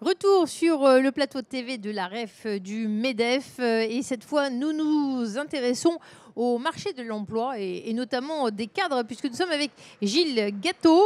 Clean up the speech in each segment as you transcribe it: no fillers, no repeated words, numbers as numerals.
Retour sur le plateau de TV de la REF du MEDEF et cette fois nous nous intéressons au marché de l'emploi et notamment des cadres puisque nous sommes avec Gilles Gâteau,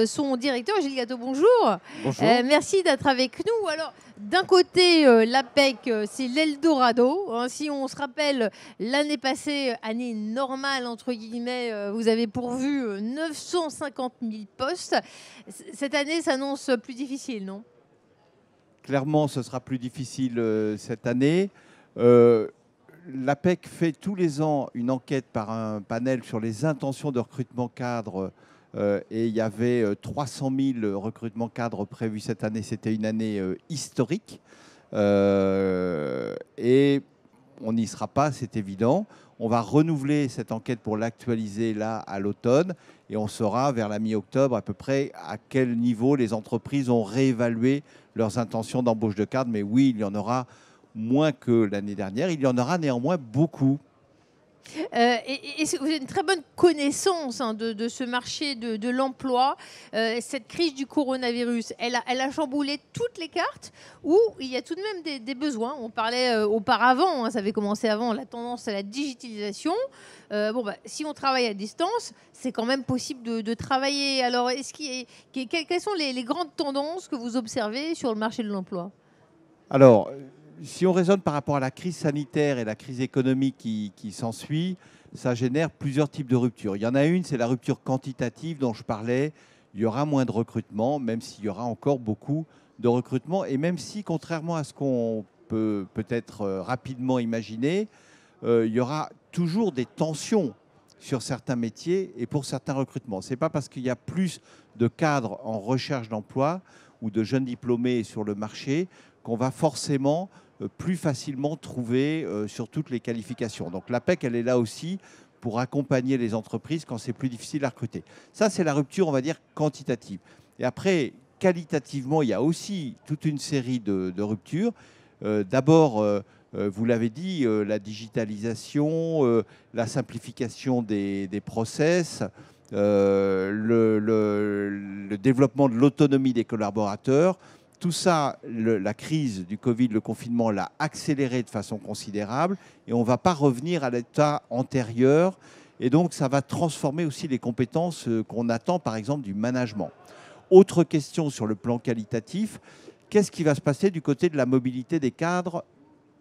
son directeur. Gilles Gâteau, bonjour. Bonjour. Merci d'être avec nous. Alors d'un côté l'APEC c'est l'Eldorado, hein, si on se rappelle l'année passée, année normale entre guillemets, vous avez pourvu 950 000 postes. Cette année s'annonce plus difficile, non ? Clairement, ce sera plus difficile cette année. L'APEC fait tous les ans une enquête par un panel sur les intentions de recrutement cadre et il y avait 300 000 recrutements cadres prévus cette année. C'était une année historique et on n'y sera pas, c'est évident. On va renouveler cette enquête pour l'actualiser là à l'automne et on saura vers la mi-octobre à peu près à quel niveau les entreprises ont réévalué leurs intentions d'embauche de cadres. Mais oui, il y en aura moins que l'année dernière. Il y en aura néanmoins beaucoup. Et vous avez une très bonne connaissance de ce marché de l'emploi. Cette crise du coronavirus, elle a chamboulé toutes les cartes ou il y a tout de même des besoins. On parlait auparavant, ça avait commencé avant, la tendance à la digitalisation. Si on travaille à distance, c'est quand même possible de travailler. Alors, quelles sont les grandes tendances que vous observez sur le marché de l'emploi ? Alors, si on raisonne par rapport à la crise sanitaire et la crise économique qui s'ensuit, ça génère plusieurs types de ruptures. Il y en a une, c'est la rupture quantitative dont je parlais. Il y aura moins de recrutement, même s'il y aura encore beaucoup de recrutement. Et même si, contrairement à ce qu'on peut peut-être rapidement imaginer, il y aura toujours des tensions sur certains métiers et pour certains recrutements. Ce n'est pas parce qu'il y a plus de cadres en recherche d'emploi ou de jeunes diplômés sur le marché qu'on va forcément plus facilement trouver sur toutes les qualifications. Donc l'APEC, elle est là aussi pour accompagner les entreprises quand c'est plus difficile à recruter. Ça, c'est la rupture, on va dire, quantitative. Et après, qualitativement, il y a aussi toute une série de ruptures. D'abord, vous l'avez dit, la digitalisation, la simplification des process, le développement de l'autonomie des collaborateurs. Tout ça, la crise du Covid, le confinement l'a accéléré de façon considérable et on ne va pas revenir à l'état antérieur. Et donc, ça va transformer aussi les compétences qu'on attend, par exemple, du management. Autre question sur le plan qualitatif, qu'est-ce qui va se passer du côté de la mobilité des cadres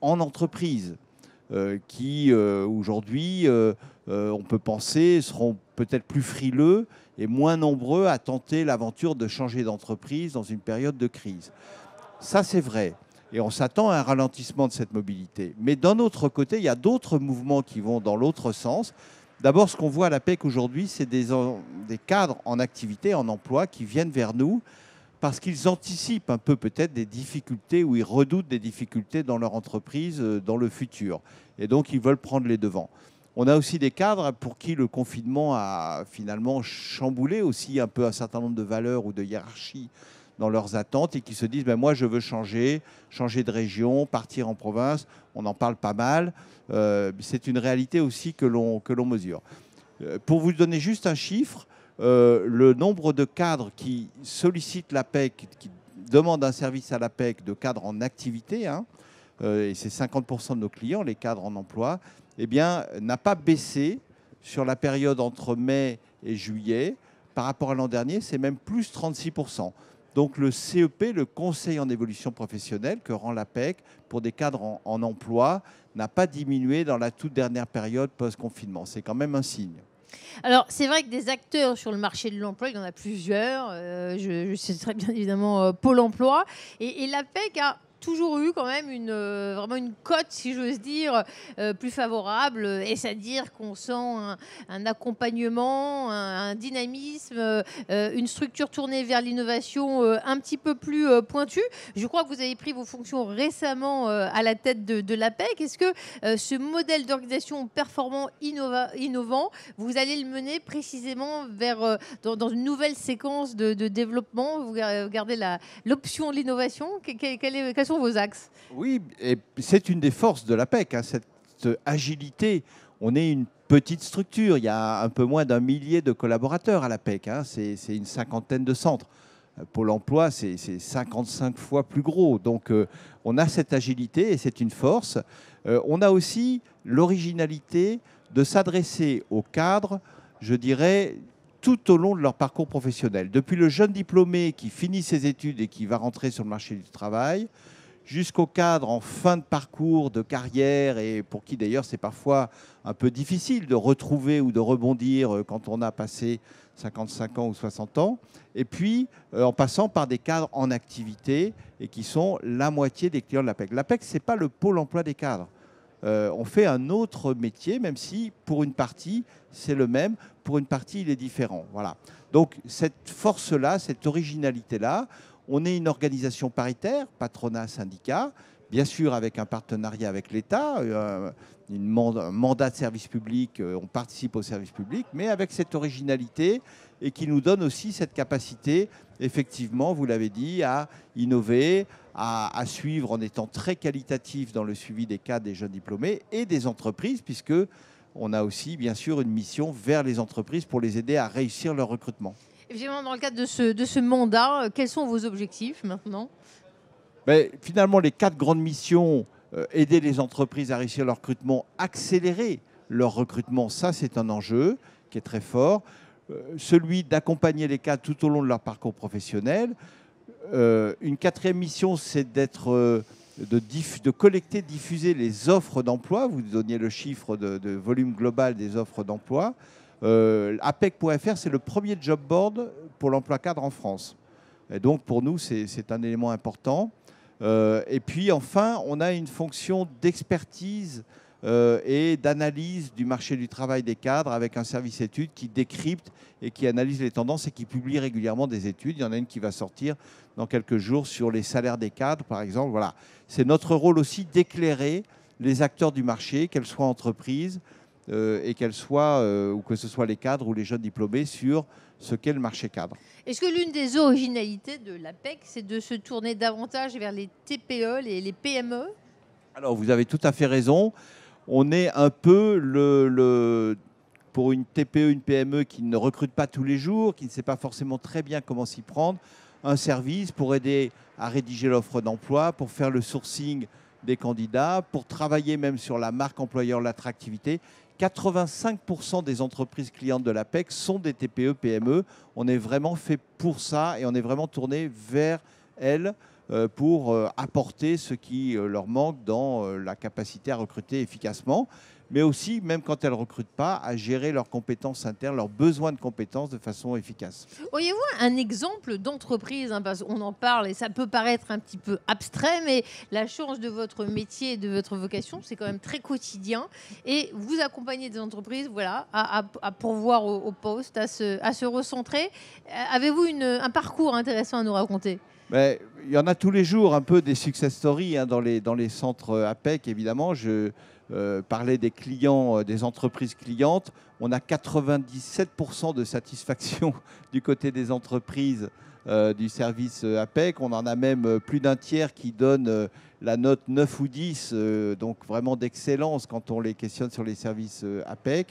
en entreprise qui, aujourd'hui, on peut penser, seront peut-être plus frileux et moins nombreux à tenter l'aventure de changer d'entreprise dans une période de crise. Ça, c'est vrai. Et on s'attend à un ralentissement de cette mobilité. Mais d'un autre côté, il y a d'autres mouvements qui vont dans l'autre sens. D'abord, ce qu'on voit à l'APEC aujourd'hui, c'est des cadres en activité, en emploi, qui viennent vers nous parce qu'ils anticipent un peu peut-être des difficultés ou ils redoutent des difficultés dans leur entreprise dans le futur. Et donc, ils veulent prendre les devants. On a aussi des cadres pour qui le confinement a finalement chamboulé aussi un peu un certain nombre de valeurs ou de hiérarchies dans leurs attentes et qui se disent moi je veux changer de région, partir en province. On en parle pas mal. C'est une réalité aussi que l'on mesure. Pour vous donner juste un chiffre, le nombre de cadres qui sollicitent l'APEC, qui demandent un service à l'APEC de cadres en activité, et c'est 50% de nos clients, les cadres en emploi, n'a pas baissé sur la période entre mai et juillet. Par rapport à l'an dernier, c'est même plus 36%. Donc le CEP, le Conseil en évolution professionnelle que rend l'APEC pour des cadres en emploi, n'a pas diminué dans la toute dernière période post-confinement. C'est quand même un signe. Alors, c'est vrai que des acteurs sur le marché de l'emploi, il y en a plusieurs. Je citerai bien évidemment Pôle emploi. Et l'APEC a toujours eu quand même vraiment une cote, si j'ose dire, plus favorable. Et c'est-à-dire qu'on sent un accompagnement, un dynamisme, une structure tournée vers l'innovation un petit peu plus pointue. Je crois que vous avez pris vos fonctions récemment à la tête de l'APEC. Est-ce que ce modèle d'organisation performant, innovant, vous allez le mener précisément vers dans une nouvelle séquence de développement? Vous gardez l'option de l'innovation. Quels sont vos axes? Oui, et c'est une des forces de l'APEC, cette cette agilité. On est une petite structure, il y a un peu moins d'1 millier de collaborateurs à l'APEC, hein. C'est une cinquantaine de centres. Pôle emploi, c'est 55 fois plus gros. Donc, on a cette agilité et c'est une force. On a aussi l'originalité de s'adresser aux cadres, je dirais, tout au long de leur parcours professionnel. Depuis le jeune diplômé qui finit ses études et qui va rentrer sur le marché du travail, jusqu'au cadre en fin de parcours, de carrière, et pour qui d'ailleurs c'est parfois un peu difficile de retrouver ou de rebondir quand on a passé 55 ans ou 60 ans, et puis en passant par des cadres en activité, et qui sont la moitié des clients de l'APEC. L'APEC, ce n'est pas le pôle emploi des cadres. On fait un autre métier, même si pour une partie, c'est le même, pour une partie, il est différent. Voilà. Donc cette force-là, cette originalité-là, on est une organisation paritaire, patronat, syndicat, bien sûr avec un partenariat avec l'État, un mandat de service public, on participe au service public, mais avec cette originalité et qui nous donne aussi cette capacité, effectivement, vous l'avez dit, à innover, à suivre en étant très qualitatif dans le suivi des cadres des jeunes diplômés et des entreprises, puisque on a aussi, bien sûr, une mission vers les entreprises pour les aider à réussir leur recrutement. Évidemment, dans le cadre de ce mandat, quels sont vos objectifs maintenant ? Finalement, les 4 grandes missions, aider les entreprises à réussir leur recrutement, accélérer leur recrutement, ça c'est un enjeu qui est très fort. Celui d'accompagner les cadres tout au long de leur parcours professionnel. Une 4e mission, c'est de collecter, diffuser les offres d'emploi. Vous donniez le chiffre de volume global des offres d'emploi. APEC.fr, c'est le premier job board pour l'emploi cadre en France. Et donc, pour nous, c'est un élément important. Et puis, enfin, on a une fonction d'expertise et d'analyse du marché du travail des cadres avec un service études qui décrypte et qui analyse les tendances et qui publie régulièrement des études. Il y en a une qui va sortir dans quelques jours sur les salaires des cadres, par exemple. Voilà. C'est notre rôle aussi d'éclairer les acteurs du marché, qu'elles soient entreprises, et qu'elles soient, ou que ce soit les cadres ou les jeunes diplômés, sur ce qu'est le marché cadre. Est-ce que l'une des originalités de l'APEC, c'est de se tourner davantage vers les TPE, les PME ? Alors, vous avez tout à fait raison. On est un peu pour une TPE, une PME qui ne recrute pas tous les jours, qui ne sait pas forcément très bien comment s'y prendre, un service pour aider à rédiger l'offre d'emploi, pour faire le sourcing des candidats, pour travailler même sur la marque employeur, l'attractivité. 85% des entreprises clientes de l'APEC sont des TPE, PME. On est vraiment fait pour ça et on est vraiment tourné vers elles pour apporter ce qui leur manque dans la capacité à recruter efficacement, mais aussi, même quand elles ne recrutent pas, à gérer leurs compétences internes, leurs besoins de compétences de façon efficace. Auriez-vous un exemple d'entreprise, parce qu'on en parle et ça peut paraître un petit peu abstrait, mais la chance de votre métier et de votre vocation, c'est quand même très quotidien. Et vous accompagnez des entreprises à pourvoir au poste, à se recentrer. Avez-vous un parcours intéressant à nous raconter ? Il y en a tous les jours un peu des success stories dans les centres APEC, évidemment. Je parlais des clients, des entreprises clientes. On a 97% de satisfaction du côté des entreprises du service APEC. On en a même plus d'un tiers qui donne la note 9 ou 10, donc vraiment d'excellence quand on les questionne sur les services APEC.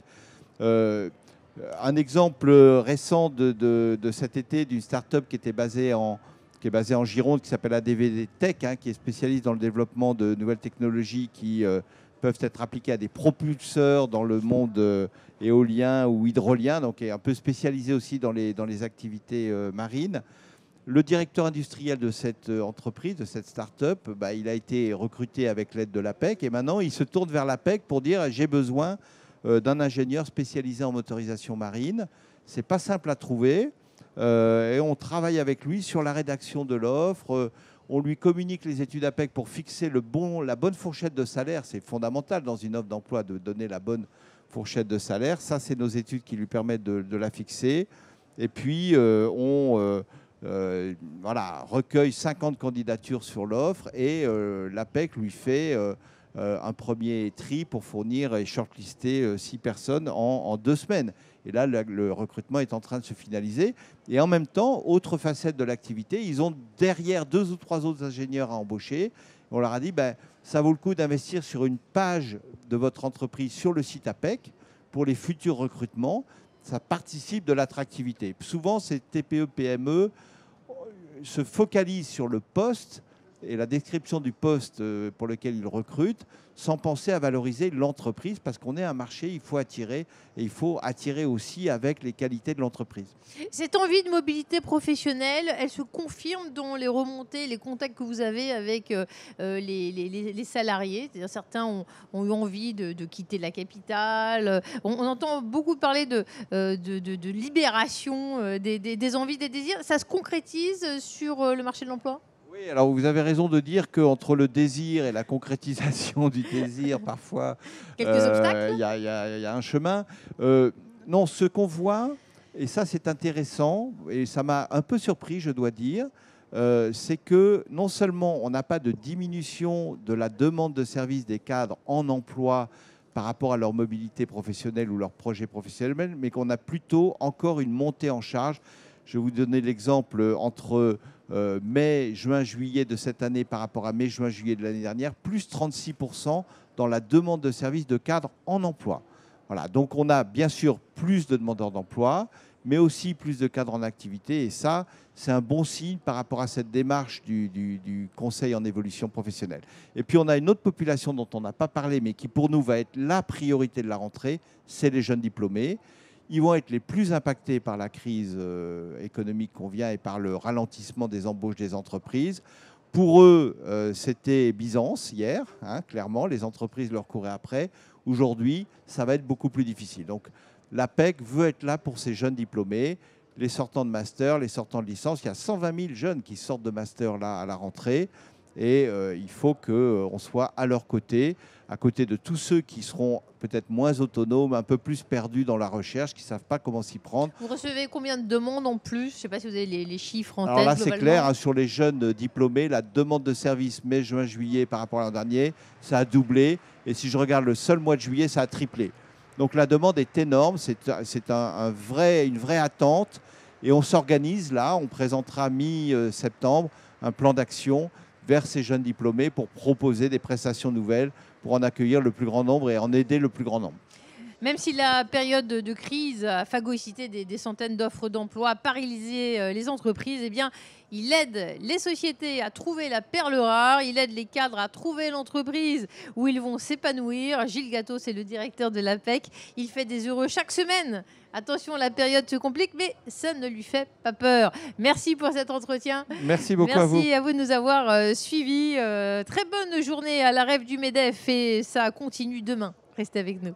Un exemple récent de cet été d'une start-up qui est basée en Gironde, qui s'appelle ADVD Tech, qui est spécialiste dans le développement de nouvelles technologies qui peuvent être appliquées à des propulseurs dans le monde éolien ou hydrolien, donc est un peu spécialisé aussi dans les activités marines. Le directeur industriel de cette entreprise, de cette start-up, il a été recruté avec l'aide de l'APEC et maintenant il se tourne vers l'APEC pour dire « j'ai besoin d'un ingénieur spécialisé en motorisation marine ». Ce n'est pas simple à trouver. Et on travaille avec lui sur la rédaction de l'offre. On lui communique les études APEC pour fixer la bonne fourchette de salaire. C'est fondamental dans une offre d'emploi de donner la bonne fourchette de salaire. Ça, c'est nos études qui lui permettent de la fixer. Et puis, on recueille 50 candidatures sur l'offre et l'APEC lui fait un premier tri pour fournir et shortlister 6 personnes en 2 semaines. Et là, le recrutement est en train de se finaliser. Et en même temps, autre facette de l'activité, ils ont derrière 2 ou 3 autres ingénieurs à embaucher. On leur a dit, ça vaut le coup d'investir sur une page de votre entreprise sur le site APEC pour les futurs recrutements. Ça participe de l'attractivité. Souvent, ces TPE, PME se focalisent sur le poste et la description du poste pour lequel ils recrutent, sans penser à valoriser l'entreprise, parce qu'on est un marché, il faut attirer, et il faut attirer aussi avec les qualités de l'entreprise. Cette envie de mobilité professionnelle, elle se confirme dans les remontées, les contacts que vous avez avec les salariés. C'est-à-dire, certains ont eu envie de quitter la capitale. On entend beaucoup parler de libération des envies, des désirs. Ça se concrétise sur le marché de l'emploi ? Oui, alors vous avez raison de dire qu'entre le désir et la concrétisation du désir, parfois, quelques obstacles. Il y a un chemin. Non, ce qu'on voit, et ça c'est intéressant, et ça m'a un peu surpris, je dois dire, c'est que non seulement on n'a pas de diminution de la demande de services des cadres en emploi par rapport à leur mobilité professionnelle ou leur projet professionnel, mais qu'on a plutôt encore une montée en charge. Je vais vous donner l'exemple entre mai, juin, juillet de cette année par rapport à mai, juin, juillet de l'année dernière, plus 36% dans la demande de services de cadres en emploi. Voilà, donc on a bien sûr plus de demandeurs d'emploi, mais aussi plus de cadres en activité. Et ça, c'est un bon signe par rapport à cette démarche du Conseil en évolution professionnelle. Et puis on a une autre population dont on n'a pas parlé, mais qui pour nous va être la priorité de la rentrée, c'est les jeunes diplômés. Ils vont être les plus impactés par la crise économique qu'on vient et par le ralentissement des embauches des entreprises. Pour eux, c'était Byzance hier, clairement, les entreprises leur couraient après. Aujourd'hui, ça va être beaucoup plus difficile. Donc l'APEC veut être là pour ces jeunes diplômés, les sortants de master, les sortants de licence. Il y a 120 000 jeunes qui sortent de master là à la rentrée. Et il faut qu'on soit à leur côté, à côté de tous ceux qui seront peut-être moins autonomes, un peu plus perdus dans la recherche, qui ne savent pas comment s'y prendre. Vous recevez combien de demandes en plus? Je ne sais pas si vous avez les chiffres en tête. Alors là, c'est clair, sur les jeunes diplômés, la demande de service mai, juin, juillet par rapport à l'an dernier, ça a doublé. Et si je regarde le seul mois de juillet, ça a triplé. Donc la demande est énorme, c'est une vraie attente. Et on s'organise là, on présentera mi-septembre un plan d'action vers ces jeunes diplômés pour proposer des prestations nouvelles, pour en accueillir le plus grand nombre et en aider le plus grand nombre. Même si la période de crise a phagocyté des centaines d'offres d'emploi, paralysé les entreprises, eh bien, il aide les sociétés à trouver la perle rare, il aide les cadres à trouver l'entreprise où ils vont s'épanouir. Gilles Gatto, c'est le directeur de l'APEC. Il fait des heureux chaque semaine. Attention, la période se complique, mais ça ne lui fait pas peur. Merci pour cet entretien. Merci beaucoup à vous. Merci à vous de nous avoir suivis. Très bonne journée à la REF du MEDEF et ça continue demain. Restez avec nous.